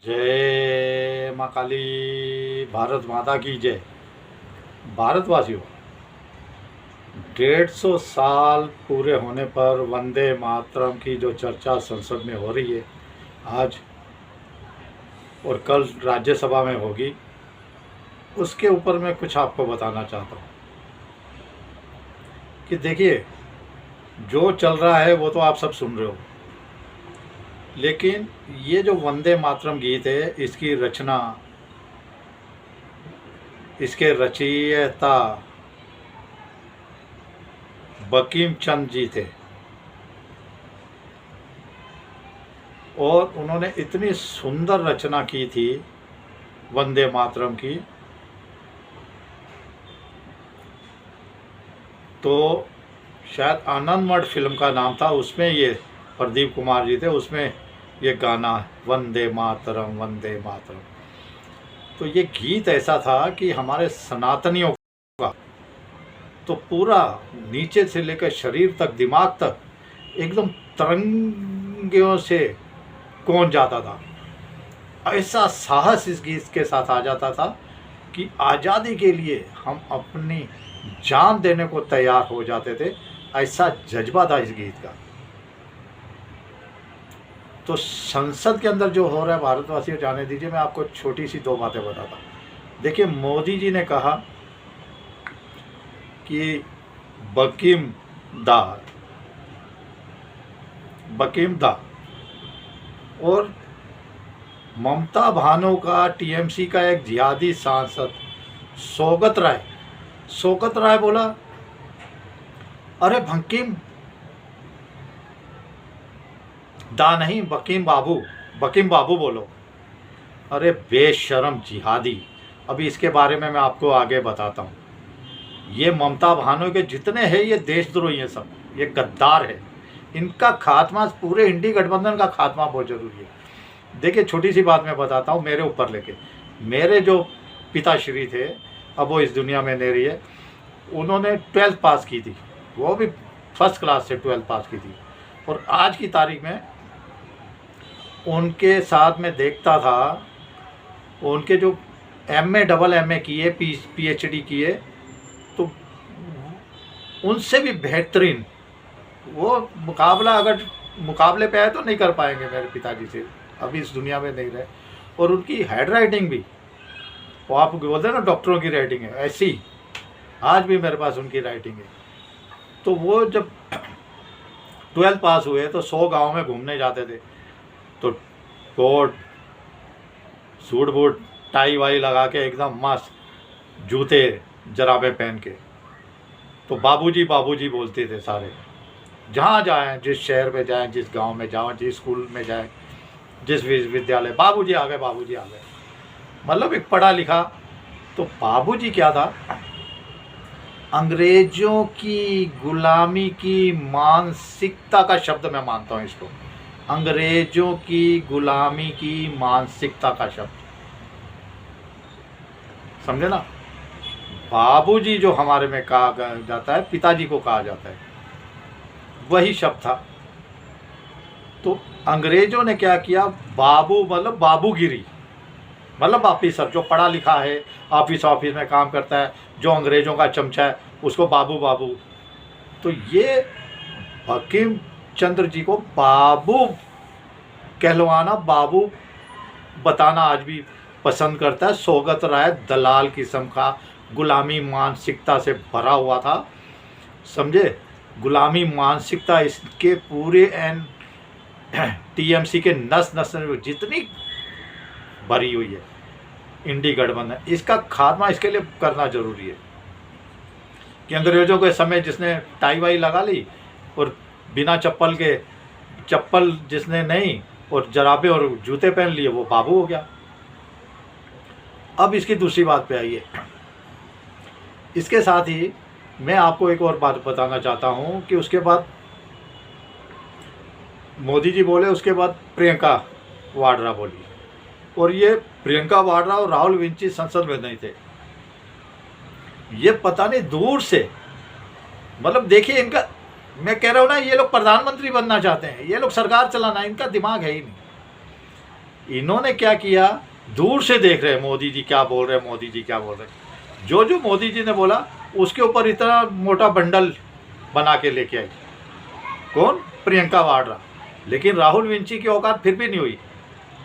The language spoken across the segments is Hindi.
जय माँ काली। भारत माता की जय। भारतवासियों, 150 साल पूरे होने पर वंदे मातरम की जो चर्चा संसद में हो रही है आज और कल राज्यसभा में होगी, उसके ऊपर मैं कुछ आपको बताना चाहता हूँ कि देखिए, जो चल रहा है वो तो आप सब सुन रहे हो, लेकिन ये जो वंदे मातरम गीत है, इसकी रचना, इसके रचयिता बंकिम चंद्र जी थे और उन्होंने इतनी सुंदर रचना की थी वंदे मातरम की। तो शायद आनंद मठ फिल्म का नाम था, उसमें ये प्रदीप कुमार जी थे, उसमें ये गाना वंदे मातरम वंदे मातरम। तो ये गीत ऐसा था कि हमारे सनातनियों का तो पूरा नीचे से लेकर शरीर तक, दिमाग तक एकदम तरंगियों से गूंज जाता था। ऐसा साहस इस गीत के साथ आ जाता था कि आज़ादी के लिए हम अपनी जान देने को तैयार हो जाते थे। ऐसा जज्बा था इस गीत का। तो संसद के अंदर जो हो रहा है, भारतवासियों जाने दीजिए, मैं आपको छोटी सी दो बातें बताता हूँ। देखिए, मोदी जी ने कहा कि बकीम दा और ममता भानो का, टीएमसी का एक जिहादी सांसद शौकत राय बोला, अरे बकीम दा नहीं, बकीम बाबू बोलो। अरे बेशरम जिहादी। अभी इसके बारे में मैं आपको आगे बताता हूँ। ये ममता भानो के जितने हैं ये देशद्रोही हैं, सब ये गद्दार है। इनका खात्मा, पूरे इंडी गठबंधन का खात्मा बहुत जरूरी है। देखिए, छोटी सी बात मैं बताता हूँ मेरे ऊपर लेके। मेरे जो पिताश्री थे, अब वो इस दुनिया में नहीं रही है, उन्होंने 12th पास की थी, वो भी फर्स्ट क्लास से 12th पास की थी। और आज की तारीख में उनके साथ में देखता था, उनके जो डबल एम ए किए, पीएचडी किए, तो उनसे भी बेहतरीन वो मुकाबला, अगर मुकाबले पे आए तो नहीं कर पाएंगे मेरे पिताजी से, अभी इस दुनिया में नहीं रहे। और उनकी हैंड राइटिंग भी, वो आप बोलते हैं ना डॉक्टरों की राइटिंग है, ऐसी आज भी मेरे पास उनकी राइटिंग है। तो वो जब 12th पास हुए तो 100 गाँव में घूमने जाते थे, तो कोट सूट बूट टाई वाई लगा के एकदम मस्त, जूते जराबे पहन के, तो बाबूजी बाबूजी बोलते थे सारे। जहाँ जाएं, जिस शहर में जाएं, जिस गांव में जाएं, जिस स्कूल में जाएं, जिस विश्वविद्यालय, बाबूजी आ गए, बाबूजी आ गए। मतलब एक पढ़ा लिखा। तो बाबूजी क्या था, अंग्रेजों की गुलामी की मानसिकता का शब्द मैं मानता हूँ इसको, अंग्रेजों की गुलामी की मानसिकता का शब्द, समझे ना। बाबूजी जो हमारे में कहा जाता है, पिताजी को कहा जाता है, वही शब्द था। तो अंग्रेजों ने क्या किया, बाबू मतलब बाबूगिरी, मतलब ऑफिसर जो पढ़ा लिखा है, ऑफिस में काम करता है, जो अंग्रेजों का चमचा है, उसको बाबू बाबू। तो ये बंकिम चंद्र जी को बाबू कहलवाना, बाबू बताना आज भी पसंद करता है। शौकत राय दलाल किस्म का, गुलामी मानसिकता से भरा हुआ था, समझे। गुलामी मानसिकता इसके पूरे टीएमसी के नस नस में जितनी भरी हुई है, इंडी गठबंधन, इसका खात्मा इसके लिए करना जरूरी है कि अंग्रेजों के समय जिसने टाई वाई लगा ली और बिना चप्पल के, चप्पल जिसने नहीं और जराबे और जूते पहन लिए, वो बाबू हो गया। अब इसकी दूसरी बात पे आइए। इसके साथ ही मैं आपको एक और बात बताना चाहता हूँ कि उसके बाद मोदी जी बोले, उसके बाद प्रियंका वाड्रा बोली, और ये प्रियंका वाड्रा और राहुल विंची संसद में नहीं थे। ये पता नहीं दूर से, मतलब देखिए इनका, मैं कह रहा हूँ ना, ये लोग प्रधानमंत्री बनना चाहते हैं, ये लोग सरकार चलाना, इनका दिमाग है ही नहीं। इन्होंने क्या किया, दूर से देख रहे हैं मोदी जी क्या बोल रहे हैं, मोदी जी क्या बोल रहे हैं। जो जो मोदी जी ने बोला उसके ऊपर इतना मोटा बंडल बना के लेके आई कौन, प्रियंका वाड्रा। लेकिन राहुल विंची की औकात फिर भी नहीं हुई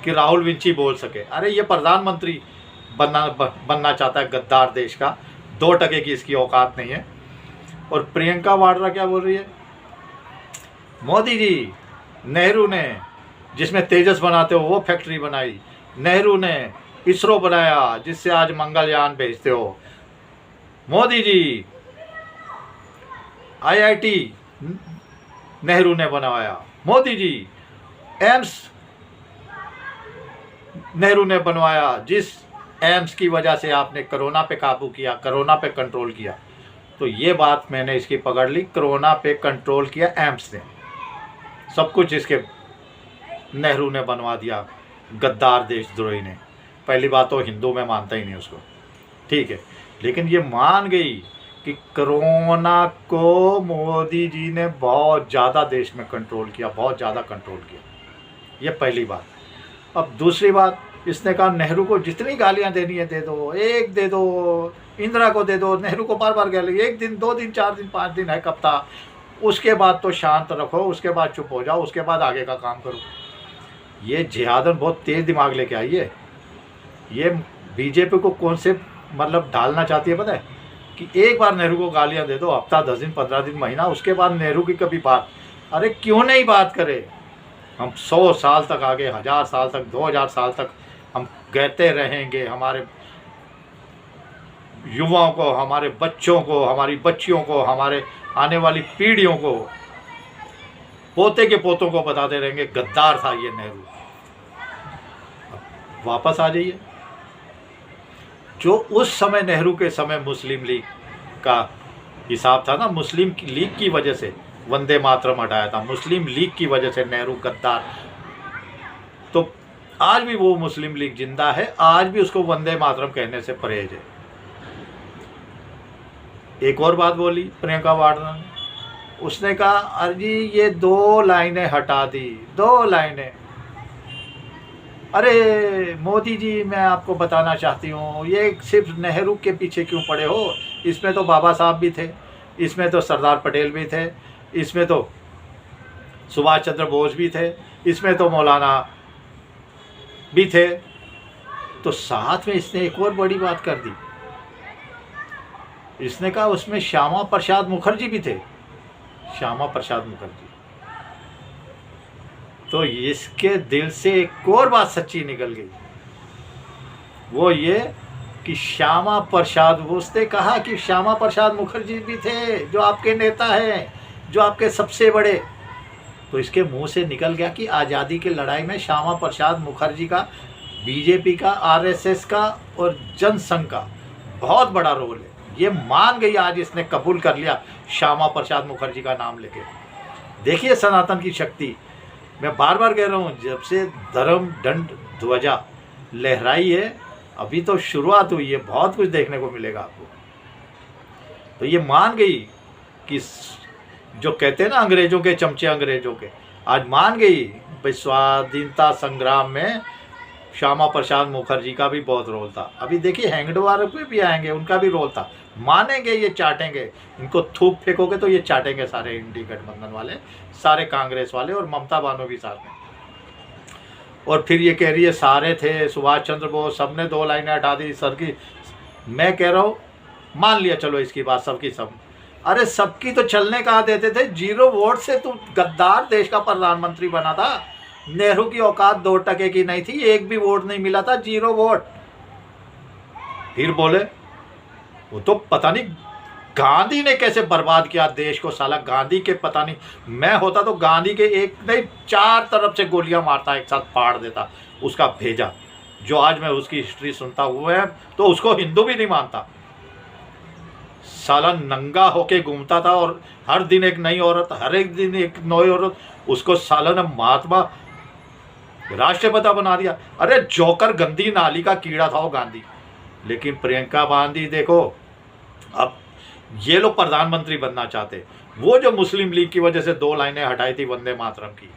कि राहुल विंची बोल सके। अरे ये प्रधानमंत्री बनना चाहता है गद्दार देश का, 2% की इसकी औकात नहीं है। और प्रियंका वाड्रा क्या बोल रही है, मोदी जी, नेहरू ने जिसमें तेजस बनाते हो वो फैक्ट्री बनाई, नेहरू ने इसरो बनाया जिससे आज मंगलयान भेजते हो, मोदी जी IIT नेहरू ने बनवाया, मोदी जी एम्स नेहरू ने बनवाया, जिस एम्स की वजह से आपने कोरोना पे काबू किया, कोरोना पे कंट्रोल किया। तो ये बात मैंने इसकी पकड़ ली, कोरोना पे कंट्रोल किया एम्स ने, सब कुछ इसके नेहरू ने बनवा दिया, गद्दार देशद्रोही ने। पहली बात तो हिंदू में मानता ही नहीं उसको, ठीक है। लेकिन ये मान गई कि कोरोना को मोदी जी ने बहुत ज़्यादा देश में कंट्रोल किया, बहुत ज़्यादा कंट्रोल किया। ये पहली बात। अब दूसरी बात, इसने कहा नेहरू को जितनी गालियां देनी है दे दो, एक दे दो, इंदिरा को दे दो, नेहरू को बार बार गाली, 1 दिन 2 दिन 4 दिन 5 दिन है हफ्ता, उसके बाद तो शांत रखो, उसके बाद चुप हो जाओ, उसके बाद आगे का काम करो। ये जिहादन बहुत तेज दिमाग लेके आई है। ये बीजेपी को कौन से मतलब डालना चाहती है पता है, कि एक बार नेहरू को गालियां दे दो, हफ्ता 10 दिन 15 दिन महीना, उसके बाद नेहरू की कभी बात, अरे क्यों नहीं बात करे। हम 100 साल तक आगे, 1000 साल तक, 2000 साल तक हम कहते रहेंगे, हमारे युवाओं को, हमारे बच्चों को, हमारी बच्चियों को, हमारे आने वाली पीढ़ियों को, पोते के पोतों को बताते रहेंगे गद्दार था ये नेहरू। वापस आ जाइए, जो उस समय नेहरू के समय मुस्लिम लीग का हिसाब था ना, मुस्लिम लीग की वजह से वंदे मातरम हटाया था, मुस्लिम लीग की वजह से नेहरू गद्दार। तो आज भी वो मुस्लिम लीग जिंदा है, आज भी उसको वंदे मातरम कहने से परहेज है। एक और बात बोली प्रियंका वाड्रा ने, उसने कहा अरे ये 2 लाइनें हटा दी, 2 लाइनें। अरे मोदी जी, मैं आपको बताना चाहती हूँ, ये सिर्फ नेहरू के पीछे क्यों पड़े हो, इसमें तो बाबा साहब भी थे, इसमें तो सरदार पटेल भी थे, इसमें तो सुभाष चंद्र बोस भी थे, इसमें तो मौलाना भी थे। तो साथ में इसने एक और बड़ी बात कर दी, इसने कहा उसमें श्यामा प्रसाद मुखर्जी भी थे, श्यामा प्रसाद मुखर्जी। तो इसके दिल से एक और बात सच्ची निकल गई, वो ये कि श्यामा प्रसाद, उसने कहा कि श्यामा प्रसाद मुखर्जी भी थे जो आपके नेता हैं, जो आपके सबसे बड़े। तो इसके मुंह से निकल गया कि आज़ादी की लड़ाई में श्यामा प्रसाद मुखर्जी का, बीजेपी का, RSS का और जनसंघ का बहुत बड़ा रोल है। ये मान गई, आज इसने कबूल कर लिया श्यामा प्रसाद मुखर्जी का नाम लेके। देखिए सनातन की शक्ति, मैं बार बार कह रहा हूँ, जब से धर्म दंड ध्वजा लहराई है, अभी तो शुरुआत हुई है, बहुत कुछ देखने को मिलेगा आपको। तो ये मान गई कि जो कहते हैं ना अंग्रेजों के चमचे अंग्रेजों के, आज मान गई भाई स्वाधीनता संग्राम में श्यामा प्रसाद मुखर्जी का भी बहुत रोल था। अभी देखिए हैंगडवार पे भी आएंगे, उनका भी रोल था। मानेंगे, ये चाटेंगे, इनको थूक फेंकोगे तो ये चाटेंगे सारे इंडी गठबंधन वाले, सारे कांग्रेस वाले, और ममता बानो भी साथ में। और फिर ये कह रही है सारे थे, सुभाष चंद्र बोस, सबने 2 लाइनें हटा दी सर की। मैं कह रहा हूँ मान लिया चलो इसकी बात, सबकी सब, अरे सबकी तो चलने कहाँ देते थे, 0 वोट से तू गद्दार देश का प्रधानमंत्री बना था। नेहरू की औकात 2% की नहीं थी, 1 भी वोट नहीं मिला था, 0 वोट। फिर बोले वो तो पता नहीं गांधी ने कैसे बर्बाद किया देश को, साला गांधी के पता नहीं, मैं होता तो गांधी के एक नहीं 4 तरफ से गोलियां मारता, एक साथ फाड़ देता उसका भेजा। जो आज मैं उसकी हिस्ट्री सुनता हुआ है तो उसको हिंदू भी नहीं मानता। साला नंगा होके घूमता था और हर दिन एक नई औरत, हर एक दिन एक नई औरत, उसको साला ने महात्मा राष्ट्रपिता बना दिया। अरे जोकर गंदी नाली का कीड़ा था वो गांधी। लेकिन प्रियंका गांधी देखो, अब ये लोग प्रधानमंत्री बनना चाहते, वो जो मुस्लिम लीग की वजह से 2 लाइनें हटाई थी वंदे मातरम की,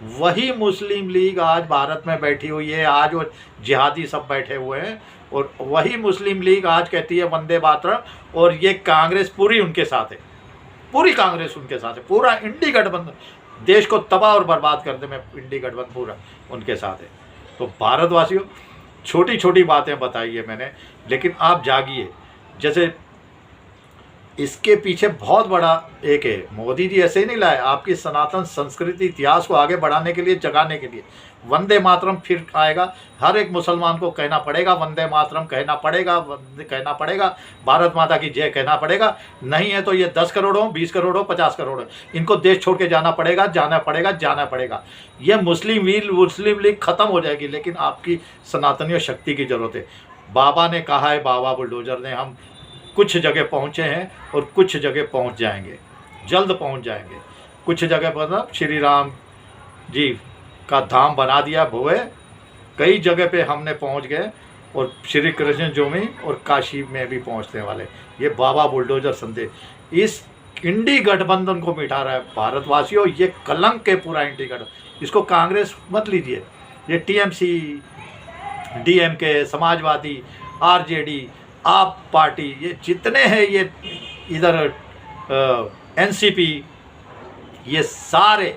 वही मुस्लिम लीग आज भारत में बैठी हुई है, आज वो जिहादी सब बैठे हुए हैं, और वही मुस्लिम लीग आज कहती है वंदे मातरम, और ये कांग्रेस पूरी उनके साथ है, पूरी कांग्रेस उनके साथ है, पूरा इंडी गठबंधन देश को तबाह और बर्बाद करने में इंडी गठबंधन पूरा उनके साथ है। तो भारतवासियों, छोटी छोटी बातें बताई है मैंने, लेकिन आप जागिए। जैसे इसके पीछे बहुत बड़ा एक है, मोदी जी ऐसे ही नहीं लाए, आपकी सनातन संस्कृति इतिहास को आगे बढ़ाने के लिए, जगाने के लिए। वंदे मातरम फिर आएगा, हर एक मुसलमान को कहना पड़ेगा, वंदे मातरम कहना पड़ेगा, कहना पड़ेगा, भारत माता की जय कहना पड़ेगा। नहीं है तो ये 10 करोड़ हो, 20 करोड़ हो, 50 करोड़ हो, इनको देश छोड़ के जाना पड़ेगा, जाना पड़ेगा, जाना पड़ेगा। ये मुस्लिम लीग खत्म हो जाएगी, लेकिन आपकी सनातनीय शक्ति की जरूरत है। बाबा ने कहा है, बाबा बुलडोजर ने, हम कुछ जगह पहुँचे हैं और कुछ जगह पहुँच जाएंगे, जल्द पहुँच जाएंगे। कुछ जगह पर श्री राम जी का धाम बना दिया भोए, कई जगह पे हमने पहुंच गए, और श्री कृष्ण जन्मभूमि और काशी में भी पहुंचने वाले। ये बाबा बुलडोजर संदेश इस इंडी गठबंधन को मिटा रहा है। भारतवासियों, ये कलंक है पूरा इंडी गठबंधन, इसको कांग्रेस मत लीजिए। ये टीएमसी, डीएमके, समाजवादी, आरजेडी, आप पार्टी, ये जितने हैं, ये इधर एनसीपी, ये सारे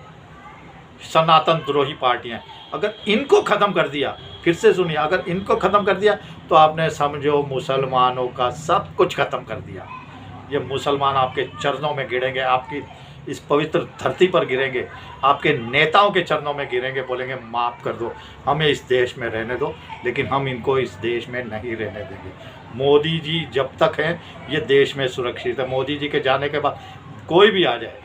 सनातन द्रोही पार्टियां, अगर इनको ख़त्म कर दिया, फिर से सुनिए, अगर इनको ख़त्म कर दिया तो आपने समझो मुसलमानों का सब कुछ ख़त्म कर दिया। ये मुसलमान आपके चरणों में गिरेंगे, आपकी इस पवित्र धरती पर गिरेंगे, आपके नेताओं के चरणों में गिरेंगे, बोलेंगे माफ़ कर दो, हमें इस देश में रहने दो। लेकिन हम इनको इस देश में नहीं रहने देंगे। मोदी जी जब तक हैं, ये देश में सुरक्षित है। मोदी जी के जाने के बाद कोई भी आ जाए,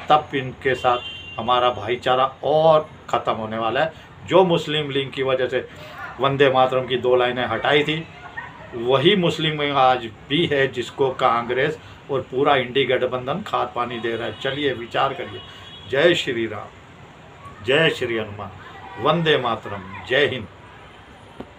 तब इनके साथ हमारा भाईचारा और ख़त्म होने वाला है। जो मुस्लिम लीग की वजह से वंदे मातरम की 2 लाइनें हटाई थी, वही मुस्लिम लीग आज भी है, जिसको कांग्रेस और पूरा इंडी गठबंधन खाद पानी दे रहा है। चलिए विचार करिए। जय श्री राम, जय श्री हनुमान, वंदे मातरम, जय हिंद।